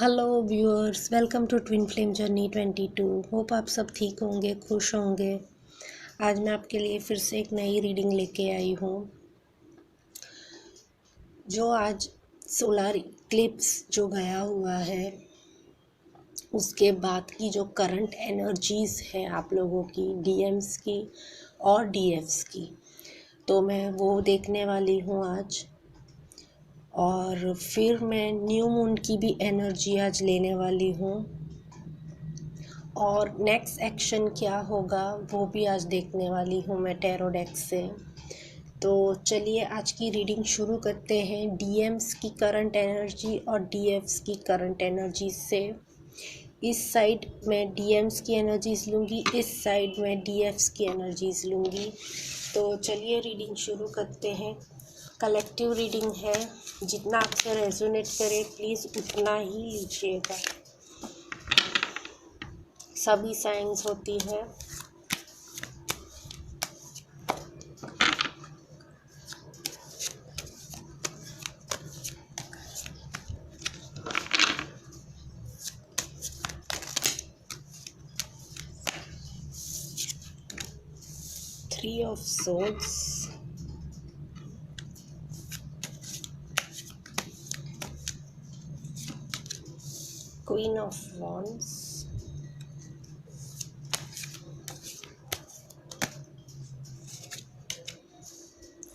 Hello viewers, welcome to twin flame journey 22। Hope आप सब ठीक होंगे, खुश होंगे। आज मैं आपके लिए फिर से एक नई रीडिंग लेके आई हूँ। जो आज सोलर इक्लिप्स जो गया हुआ है, उसके बाद की जो करंट एनर्जीज़ है आप लोगों की, डीएम्स की और डीएफ्स की, तो मैं वो देखने वाली हूँ आज। और फिर मैं न्यू मून की भी एनर्जी आज लेने वाली हूँ, और नेक्स्ट एक्शन क्या होगा वो भी आज देखने वाली हूँ मैं टैरो डेक से। तो चलिए आज की रीडिंग शुरू करते हैं डीएम्स की करंट एनर्जी और डीएफ्स की करंट एनर्जी से। इस साइड में डीएम्स की एनर्जीज लूँगी, इस साइड में डीएफ्स की एनर्जीज लूँगी। तो चलिए रीडिंग शुरू करते हैं। कलेक्टिव रीडिंग है, जितना आपसे रेजोनेट करे प्लीज़ उतना ही लीजिएगा। सभी साइंस होती है। Three of Swords, Queen of Wands,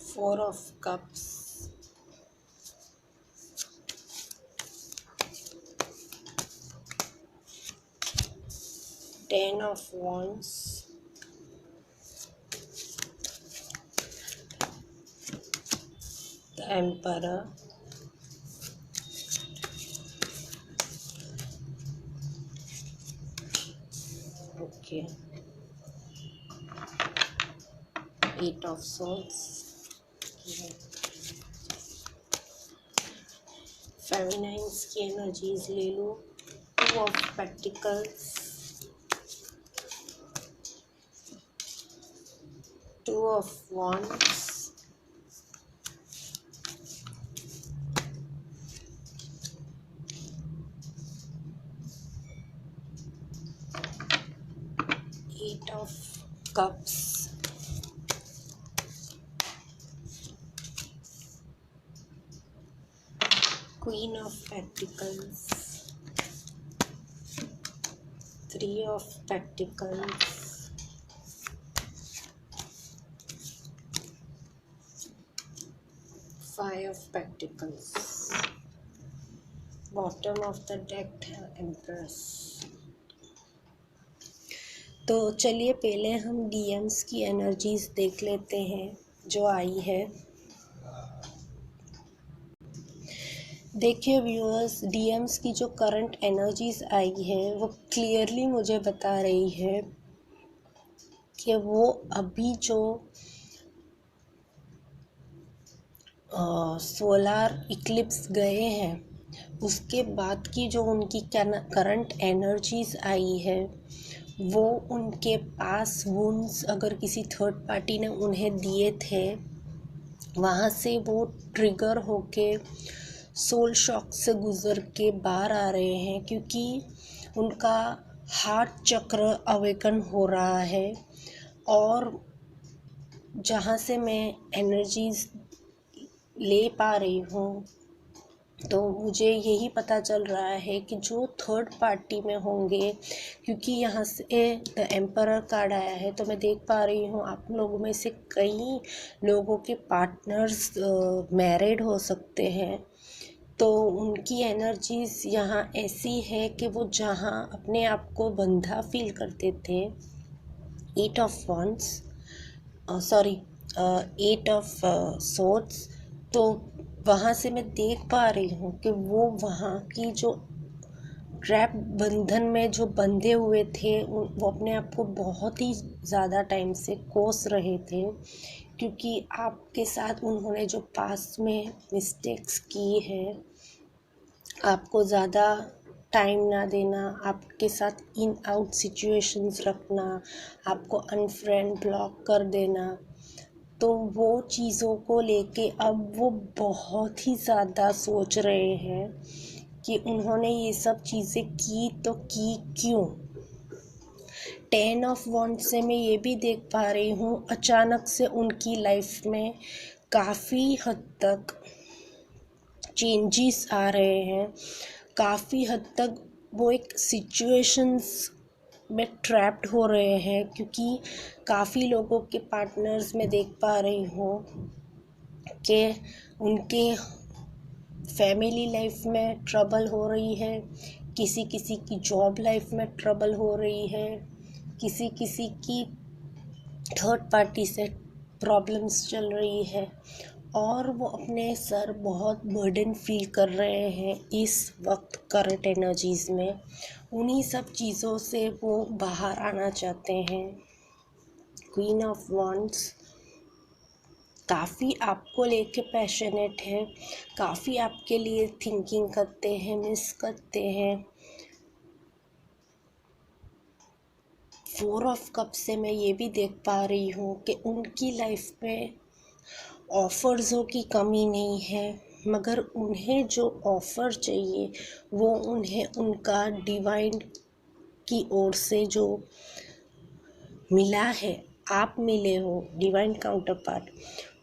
Four of Cups, Ten of Wands, the Emperor, okay, Eight of Swords, फेमिनाइन्स की एनर्जीज ले लो। Two of Pentacles, Two of Wands, Eight of Cups, Queen of Pentacles, Three of Pentacles, Five of Pentacles, bottom of the deck Empress। तो चलिए पहले हम DMs की energies देख लेते हैं जो आई है। देखिए व्यूअर्स, डीएम्स की जो करंट एनर्जीज आई है वो क्लियरली मुझे बता रही है कि वो अभी जो सोलार इक्लिप्स गए हैं उसके बाद की जो उनकी करंट एनर्जीज आई है वो उनके पास वुंड्स अगर किसी थर्ड पार्टी ने उन्हें दिए थे वहाँ से वो ट्रिगर होके सोल शॉक से गुज़र के बाहर आ रहे हैं, क्योंकि उनका हार्ट चक्र अवेकन हो रहा है। और जहाँ से मैं एनर्जीज ले पा रही हूँ तो मुझे यही पता चल रहा है कि जो थर्ड पार्टी में होंगे, क्योंकि यहाँ से द एम्परर कार्ड आया है तो मैं देख पा रही हूँ आप लोगों में से कई लोगों के पार्टनर्स मैरिड हो सकते हैं। तो उनकी एनर्जीज यहाँ ऐसी है कि वो जहाँ अपने आप को बंधा फील करते थे, eight of wands sorry eight of swords, तो वहाँ से मैं देख पा रही हूँ कि वो वहाँ की जो ट्रैप बंधन में जो बंधे हुए थे वो अपने आप को बहुत ही ज़्यादा टाइम से कोस रहे थे, क्योंकि आपके साथ उन्होंने जो पास्ट में मिस्टेक्स की है, आपको ज़्यादा टाइम ना देना, आपके साथ इन आउट सिचुएशंस रखना, आपको अनफ्रेंड ब्लॉक कर देना, तो वो चीज़ों को लेके अब वो बहुत ही ज़्यादा सोच रहे हैं कि उन्होंने ये सब चीज़ें की तो की क्यों। 10 ऑफ वॉन्ड्स से मैं ये भी देख पा रही हूँ अचानक से उनकी लाइफ में काफ़ी हद तक चेंजेस आ रहे हैं, काफ़ी हद तक वो एक सिचुएशंस में ट्रैप्ड हो रहे हैं, क्योंकि काफ़ी लोगों के पार्टनर्स में देख पा रही हूँ कि उनके फैमिली लाइफ में ट्रबल हो रही है, किसी किसी की जॉब लाइफ में ट्रबल हो रही है, किसी किसी की थर्ड पार्टी से प्रॉब्लम्स चल रही है, और वो अपने सर बहुत बर्डन फील कर रहे हैं इस वक्त करंट एनर्जीज़ में। उन्हीं सब चीज़ों से वो बाहर आना चाहते हैं। क्वीन ऑफ वॉन्ड्स काफ़ी आपको लेके पैशनेट है, काफ़ी आपके लिए थिंकिंग करते हैं, मिस करते हैं। 4 ऑफ कप से मैं ये भी देख पा रही हूँ कि उनकी लाइफ में ऑफ़र्सों की कमी नहीं है, मगर उन्हें जो ऑफ़र चाहिए वो उन्हें उनका डिवाइन की ओर से जो मिला है, आप मिले हो डिवाइन काउंटर पार्ट,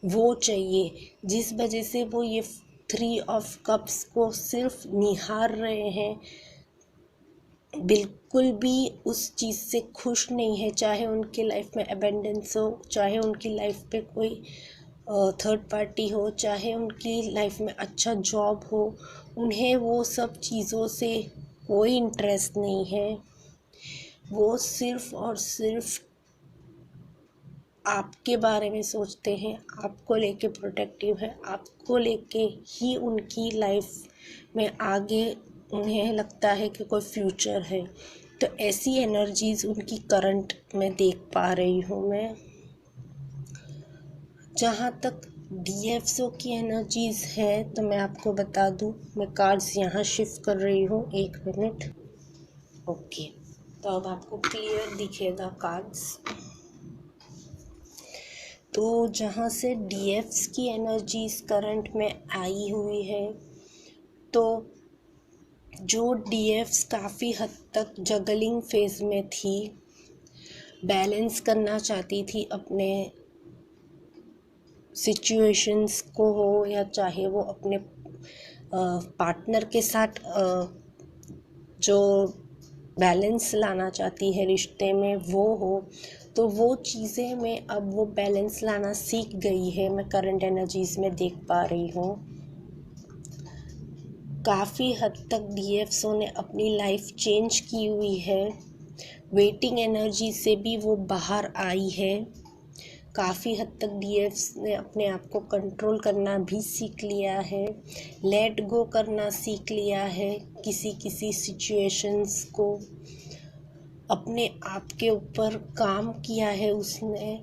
वो चाहिए, जिस वजह से वो ये 3 ऑफ कप्स को सिर्फ निहार रहे हैं, बिल्कुल भी उस चीज़ से खुश नहीं है। चाहे उनकी लाइफ में अबेंडेंस हो, चाहे उनकी लाइफ पे कोई थर्ड पार्टी हो, चाहे उनकी लाइफ में अच्छा जॉब हो, उन्हें वो सब चीज़ों से कोई इंटरेस्ट नहीं है। वो सिर्फ और सिर्फ आपके बारे में सोचते हैं, आपको लेके प्रोटेक्टिव है, आपको लेके ही उनकी लाइफ में आगे उन्हें लगता है कि कोई फ्यूचर है। तो ऐसी एनर्जीज़ उनकी करंट में देख पा रही हूँ मैं। जहाँ तक डीएफओ की एनर्जीज़ है तो मैं आपको बता दूँ, मैं कार्ड्स यहाँ शिफ्ट कर रही हूँ, 1 मिनट। ओके, तो अब आपको क्लियर दिखेगा कार्ड्स। तो जहाँ से डीएफ्स की एनर्जीज़ करंट में आई हुई है, तो जो डीएफ्स काफ़ी हद तक जगलिंग फेज में थी, बैलेंस करना चाहती थी अपने सिचुएशंस को हो, या चाहे वो अपने पार्टनर के साथ जो बैलेंस लाना चाहती है रिश्ते में वो हो, तो वो चीज़ें में अब वो बैलेंस लाना सीख गई है, मैं करंट एनर्जीज़ में देख पा रही हूँ। काफ़ी हद तक डीएफ्सओ ने अपनी लाइफ चेंज की हुई है, वेटिंग एनर्जी से भी वो बाहर आई है। काफ़ी हद तक डीएफ्स ने अपने आप को कंट्रोल करना भी सीख लिया है, लेट गो करना सीख लिया है, किसी किसी सिचुएशंस को अपने आप के ऊपर काम किया है उसने।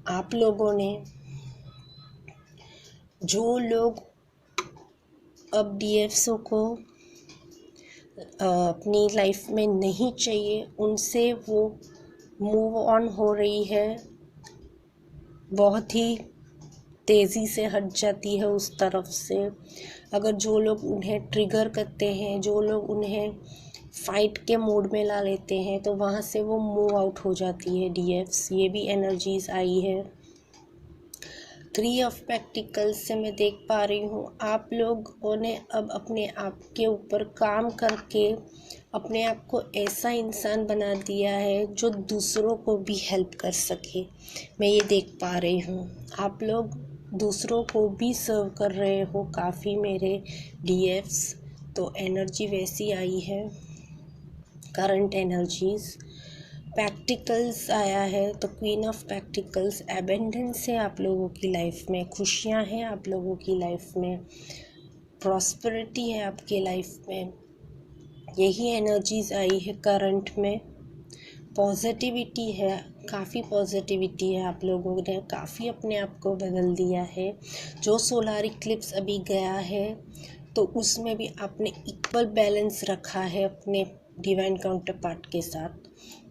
आप लोगों ने, जो लोग अब डीएफ्सओ को अपनी लाइफ में नहीं चाहिए, उनसे वो मूव ऑन हो रही है, बहुत ही तेज़ी से हट जाती है उस तरफ से। अगर जो लोग उन्हें ट्रिगर करते हैं, जो लोग उन्हें फाइट के मोड में ला लेते हैं, तो वहाँ से वो मूव आउट हो जाती है डीएफ्स। ये भी एनर्जीज़ आई है। 3 ऑफ पेंटिकल्स से मैं देख पा रही हूँ आप लोगों ने अब अपने आप के ऊपर काम करके अपने आप को ऐसा इंसान बना दिया है जो दूसरों को भी हेल्प कर सके। मैं ये देख पा रही हूँ आप लोग दूसरों को भी सर्व कर रहे हो काफ़ी, मेरे डीएफ्स। तो एनर्जी वैसी आई है, करंट एनर्जीज़। पैक्टिकल्स आया है, तो क्वीन ऑफ पैक्टिकल्स, एबेंडेंस है आप लोगों की लाइफ में, खुशियाँ हैं आप लोगों की लाइफ में, प्रॉस्पेरिटी है आपके लाइफ में। यही एनर्जीज़ आई है करंट में। पॉजिटिविटी है, काफ़ी पॉजिटिविटी है, आप लोगों ने काफ़ी अपने आप को बदल दिया है। जो सोलार इक्लिप्स अभी गया है तो उसमें भी आपने इक्वल बैलेंस रखा है अपने डिवाइन काउंटर पार्ट के साथ,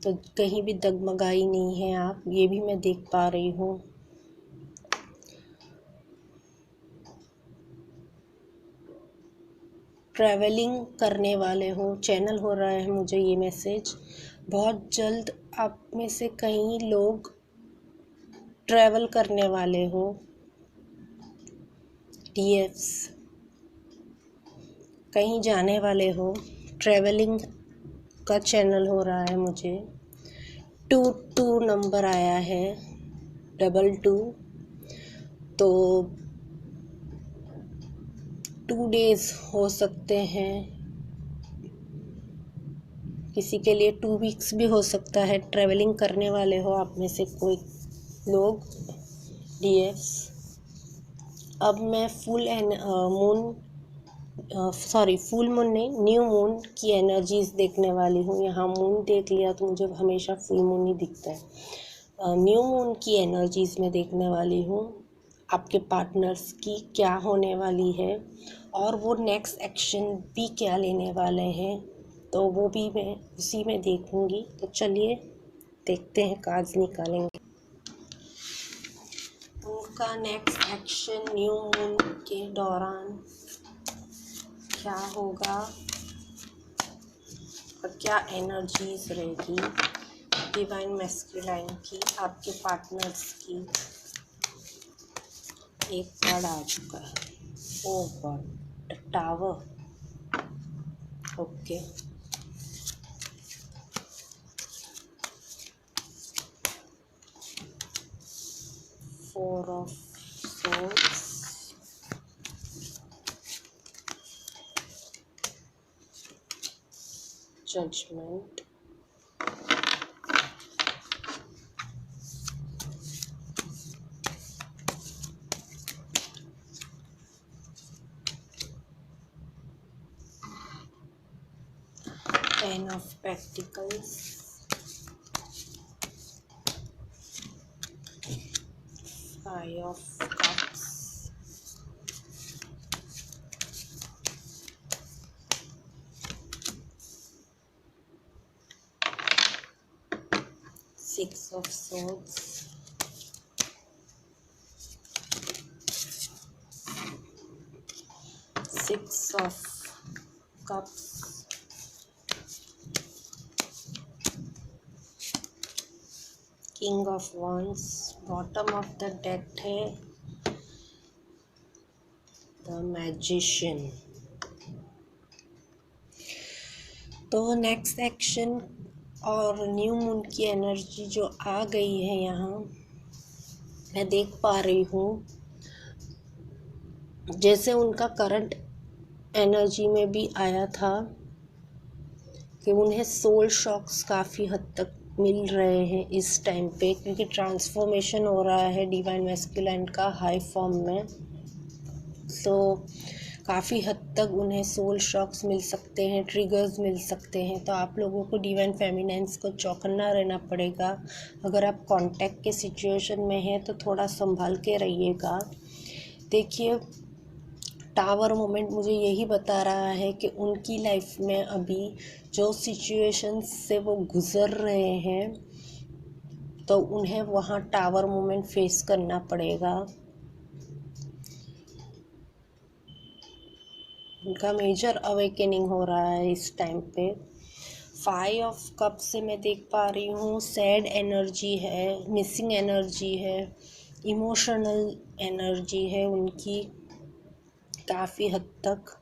तो कहीं भी डगमगाई नहीं है आप, ये भी मैं देख पा रही हूँ। ट्रैवलिंग करने वाले हो, चैनल हो रहा है मुझे ये मैसेज। बहुत जल्द आप में से कई लोग ट्रैवल करने वाले हो। डीएफ्स कहीं जाने वाले हो, ट्रैवलिंग का चैनल हो रहा है मुझे। 22 नंबर आया है, 22। तो 2 डेज़ हो सकते हैं, किसी के लिए 2 वीक्स भी हो सकता है। ट्रैवलिंग करने वाले हो आप में से कोई लोग, डीएफ्स। अब मैं फुल मून नहीं, न्यू मून की एनर्जीज देखने वाली हूँ। यहाँ मून देख लिया तो मुझे हमेशा फुल मून ही दिखता है। न्यू मून की एनर्जीज में देखने वाली हूँ आपके पार्टनर्स की क्या होने वाली है, और वो नेक्स्ट एक्शन भी क्या लेने वाले हैं, तो वो भी मैं उसी में देखूँगी। तो चलिए देखते हैं, कार्ड्स निकालेंगे। उनका नेक्स्ट एक्शन न्यू मून के दौरान क्या होगा और क्या एनर्जीज रहेगी डिवाइन मैस्कुलाइन की, आपके पार्टनर्स की। एक कार्ड आ चुका है, oh god, tower. Okay, four of swords, judgement, ten of pentacles, 5 of cups, six of swords, 6 of cups, king of wands, bottom of the deck है द मैजिशियन। तो next action और new moon की energy जो आ गई है यहाँ, मैं देख पा रही हूँ जैसे उनका करंट एनर्जी में भी आया था कि उन्हें सोल शॉक्स काफ़ी हद तक मिल रहे हैं इस टाइम पे, क्योंकि ट्रांसफॉर्मेशन हो रहा है डिवाइन मैस्कुलाइन का हाई फॉर्म में। तो काफ़ी हद तक उन्हें सोल शॉक्स मिल सकते हैं, ट्रिगर्स मिल सकते हैं। तो आप लोगों को डिवाइन फेमिनाइन्स को चौकन्ना रहना पड़ेगा। अगर आप कांटेक्ट के सिचुएशन में हैं तो थोड़ा संभाल के रहिएगा। देखिए, टावर मोमेंट मुझे यही बता रहा है कि उनकी लाइफ में अभी जो सिचुएशंस से वो गुज़र रहे हैं, तो उन्हें वहाँ टावर मोमेंट फेस करना पड़ेगा। उनका मेजर अवेकनिंग हो रहा है इस टाइम पे। 5 ऑफ कप से मैं देख पा रही हूँ सैड एनर्जी है, मिसिंग एनर्जी है, इमोशनल एनर्जी है उनकी काफ़ी हद तक।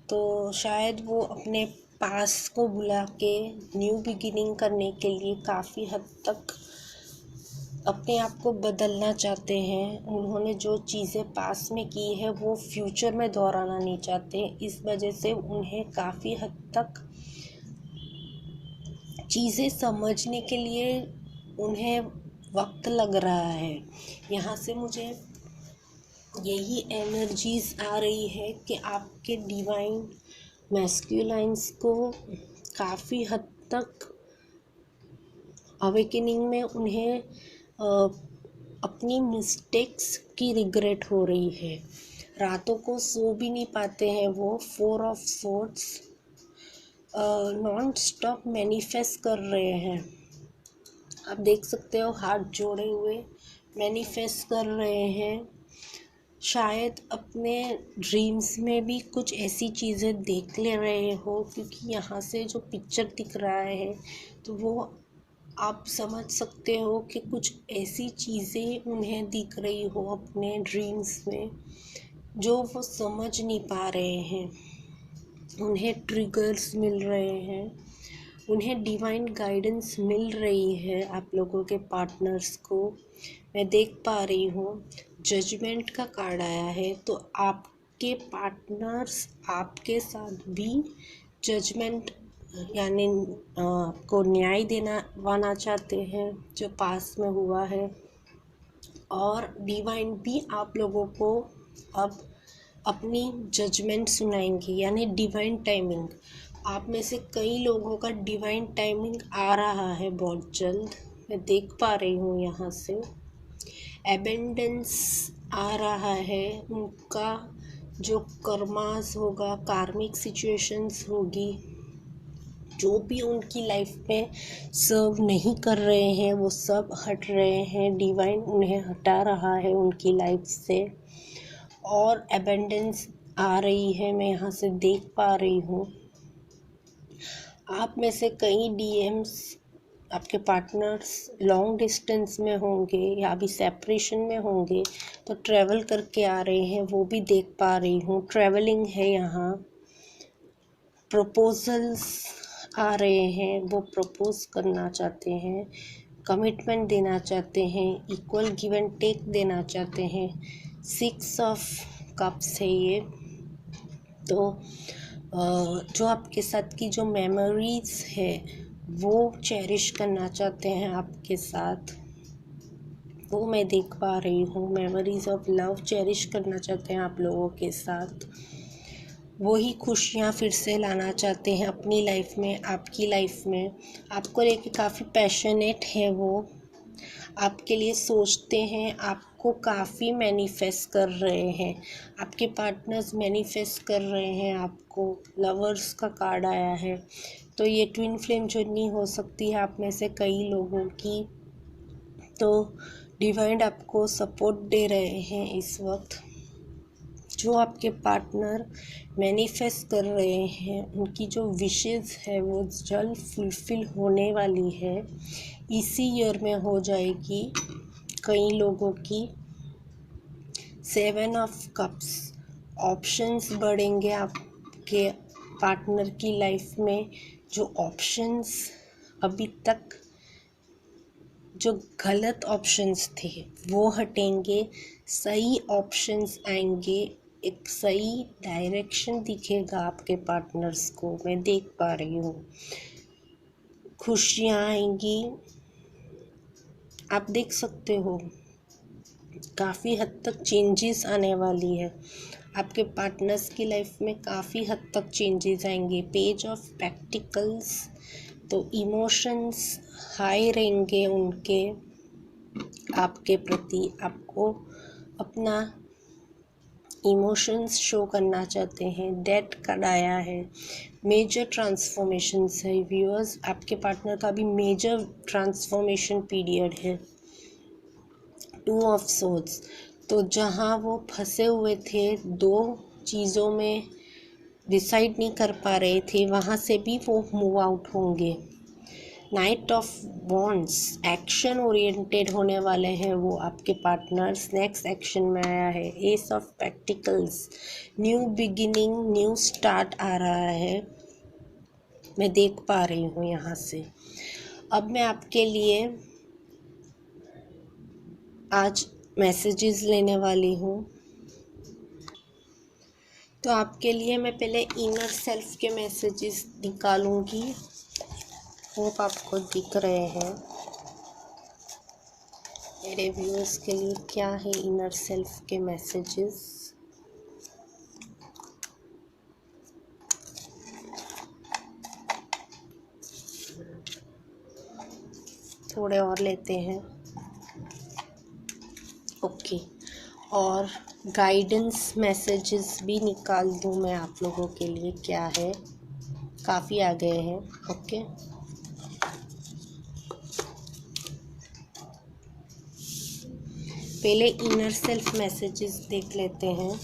तो शायद वो अपने पास को बुला के न्यू बिगिनिंग करने के लिए काफ़ी हद तक अपने आप को बदलना चाहते हैं। उन्होंने जो चीज़ें पास में की है वो फ्यूचर में दोहराना नहीं चाहते। इस वजह से उन्हें काफ़ी हद तक चीज़ें समझने के लिए उन्हें वक्त लग रहा है। यहाँ से मुझे यही एनर्जीज आ रही है कि आपके डिवाइन मैस्कुलाइन्स को काफ़ी हद तक अवेकनिंग में उन्हें अपनी मिस्टेक्स की रिग्रेट हो रही है। रातों को सो भी नहीं पाते हैं वो। 4 of swords, non stop manifest कर रहे हैं। आप देख सकते हो हाथ जोड़े हुए मैनिफेस्ट कर रहे हैं शायद अपने ड्रीम्स में भी कुछ ऐसी चीज़ें देख ले रहे हो, क्योंकि यहाँ से जो पिक्चर दिख रहा है तो वो आप समझ सकते हो कि कुछ ऐसी चीज़ें उन्हें दिख रही हो अपने ड्रीम्स में जो वो समझ नहीं पा रहे हैं। उन्हें ट्रिगर्स मिल रहे हैं, उन्हें डिवाइन गाइडेंस मिल रही है आप लोगों के पार्टनर्स को। मैं देख पा रही हूँ जजमेंट का कार्ड आया है, तो आपके पार्टनर्स आपके साथ भी जजमेंट यानी आपको न्याय वाना चाहते हैं जो पास में हुआ है। और डिवाइन भी आप लोगों को अब अपनी जजमेंट सुनाएंगे, यानी डिवाइन टाइमिंग। आप में से कई लोगों का डिवाइन टाइमिंग आ रहा है बहुत जल्द, मैं देख पा रही हूँ यहाँ से। एबेंडेंस आ रहा है, उनका जो कर्मास होगा, कार्मिक सिचुएशंस होगी, जो भी उनकी लाइफ में सर्व नहीं कर रहे हैं वो सब हट रहे हैं, डिवाइन उन्हें हटा रहा है उनकी लाइफ से। और एबेंडेंस आ रही है, मैं यहाँ से देख पा रही हूँ। आप में से कई डीएम्स आपके पार्टनर्स लॉन्ग डिस्टेंस में होंगे या अभी सेपरेशन में होंगे, तो ट्रैवल करके आ रहे हैं, वो भी देख पा रही हूँ। ट्रैवलिंग है यहाँ। प्रपोजल्स आ रहे हैं, वो प्रपोज करना चाहते हैं, कमिटमेंट देना चाहते हैं, इक्वल गिव एंड टेक देना चाहते हैं। 6 ऑफ कप्स है ये। तो जो आपके साथ की जो मेमोरीज है वो चेरिश करना चाहते हैं आपके साथ, वो मैं देख पा रही हूँ। मेमोरीज ऑफ लव चेरिश करना चाहते हैं आप लोगों के साथ। वही खुशियाँ फिर से लाना चाहते हैं अपनी लाइफ में, आपकी लाइफ में। आपको लेके काफ़ी पैशनेट है वो, आपके लिए सोचते हैं, आपको काफ़ी मैनिफेस्ट कर रहे हैं। आपके पार्टनर्स मैनिफेस्ट कर रहे हैं आपको। लवर्स का कार्ड आया है, तो ये ट्विन फ्लेम जर्नी हो सकती है आप में से कई लोगों की। तो डिवाइन आपको सपोर्ट दे रहे हैं इस वक्त। जो आपके पार्टनर मैनिफेस्ट कर रहे हैं उनकी जो विशेज़ है वो जल्द फुलफ़िल होने वाली है, इसी ईयर में हो जाएगी कई लोगों की। 7 ऑफ कप्स, ऑप्शंस बढ़ेंगे आपके पार्टनर की लाइफ में। जो ऑप्शंस अभी तक जो गलत ऑप्शंस थे वो हटेंगे, सही ऑप्शंस आएंगे, एक सही डायरेक्शन दिखेगा आपके पार्टनर्स को, मैं देख पा रही हूँ। खुशियाँ आएंगी, आप देख सकते हो काफ़ी हद तक चेंजेस आने वाली है आपके पार्टनर्स की लाइफ में। काफ़ी हद तक चेंजेस आएंगे। पेज ऑफ पेंटिकल्स, तो इमोशंस हाई रहेंगे उनके आपके प्रति। आपको अपना इमोशंस शो करना चाहते हैं। डेथ कार्ड आया है, मेजर ट्रांसफॉर्मेशंस है व्यूअर्स। आपके पार्टनर का भी मेजर ट्रांसफॉर्मेशन पीरियड है। 2 ऑफ सोर्ड्स, तो जहाँ वो फंसे हुए थे, 2 चीज़ों में डिसाइड नहीं कर पा रहे थे, वहाँ से भी वो मूव आउट होंगे। Night of wands, action oriented होने वाले हैं वो आपके पार्टनर्स। नेक्स्ट एक्शन में आया है ace of pentacles, new beginning, new start आ रहा है, मैं देख पा रही हूँ यहाँ से। अब मैं आपके लिए आज मैसेजेस लेने वाली हूँ। तो आपके लिए मैं पहले इनर सेल्फ के मैसेजेस निकालूंगी। होप आपको दिख रहे हैं मेरे व्यूअर्स के लिए क्या है इनर सेल्फ के मैसेजेस। थोड़े और लेते हैं। ओके, और गाइडेंस मैसेजेस भी निकाल दूँ मैं आप लोगों के लिए, क्या है, काफ़ी आ गए हैं। ओके, पहले इनर सेल्फ मैसेजेस देख लेते हैं।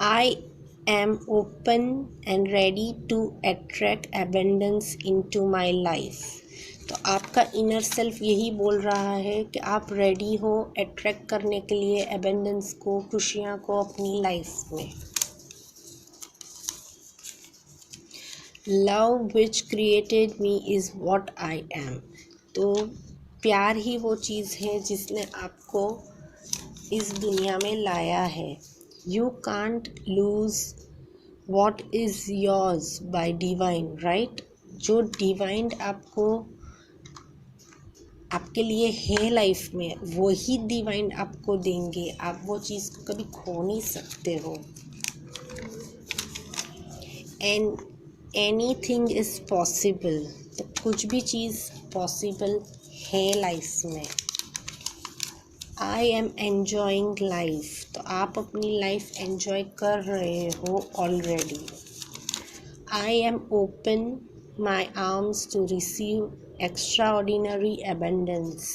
I am open and ready to attract abundance into my life. तो आपका इनर सेल्फ यही बोल रहा है कि आप रेडी हो अट्रैक्ट करने के लिए एबंडेंस को, खुशियाँ को अपनी लाइफ में। Love which created me is what I am. तो प्यार ही वो चीज़ है जिसने आपको इस दुनिया में लाया है। You can't lose what is yours by divine, right. जो डिवाइन आपको आपके लिए है लाइफ में, वही डिवाइन आपको देंगे। आप वो चीज़ को कभी खो नहीं सकते हो। And anything is possible. तो कुछ भी चीज़ पॉसिबल है लाइफ में। I am enjoying life. तो आप अपनी लाइफ एन्जॉय कर रहे हो already. I am open my arms to receive extraordinary abundance.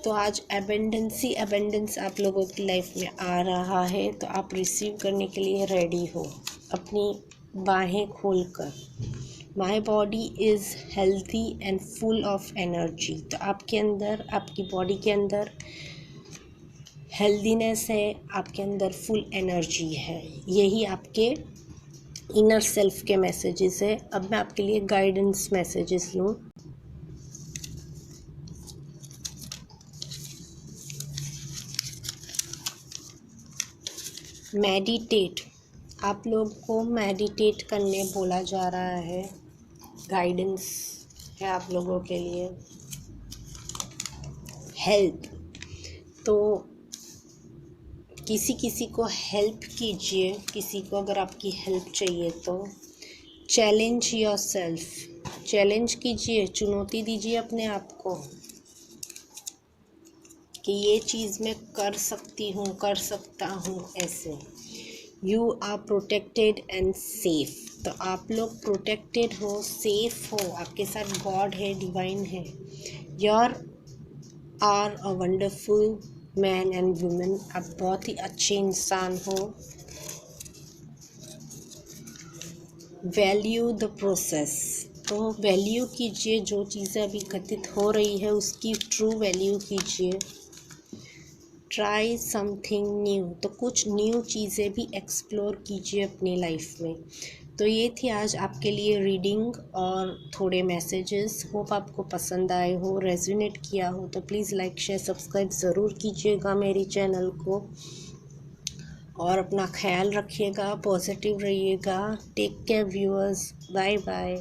तो आज एबंडेंस आप लोगों की लाइफ में आ रहा है, तो आप रिसीव करने के लिए रेडी हो अपनी बाहें खोलकर। My body is healthy and full of energy. तो आपके अंदर, आपकी बॉडी के अंदर हेल्दीनेस है, आपके अंदर फुल एनर्जी है। यही आपके इनर सेल्फ के मैसेजेस है। अब मैं आपके लिए गाइडेंस मैसेजेस लूँ। मेडिटेट। आप लोग को मेडिटेट करने बोला जा रहा है। गाइडेंस है आप लोगों के लिए। हेल्प। तो किसी को हेल्प कीजिए, किसी को अगर आपकी हेल्प चाहिए तो। Challenge yourself. चैलेंज कीजिए, चुनौती दीजिए अपने आप को कि ये चीज़ मैं कर सकती हूँ, कर सकता हूँ ऐसे। You are protected and safe. तो आप लोग प्रोटेक्टेड हो, सेफ हो, आपके साथ गॉड है, डिवाइन है। Your are a wonderful man and women. आप बहुत ही अच्छे इंसान हो। Value the process. तो वैल्यू कीजिए जो चीज़ें अभी घटित हो रही है, उसकी ट्रू वैल्यू कीजिए। Try something new. तो कुछ न्यू चीज़ें भी एक्सप्लोर कीजिए अपनी लाइफ में। तो ये थी आज आपके लिए रीडिंग और थोड़े मैसेजेस। होप आपको पसंद आए हो, रेजोनेट किया हो। तो प्लीज़ लाइक, शेयर, सब्सक्राइब ज़रूर कीजिएगा मेरी चैनल को। और अपना ख्याल रखिएगा, पॉजिटिव रहिएगा। Take care viewers, bye bye.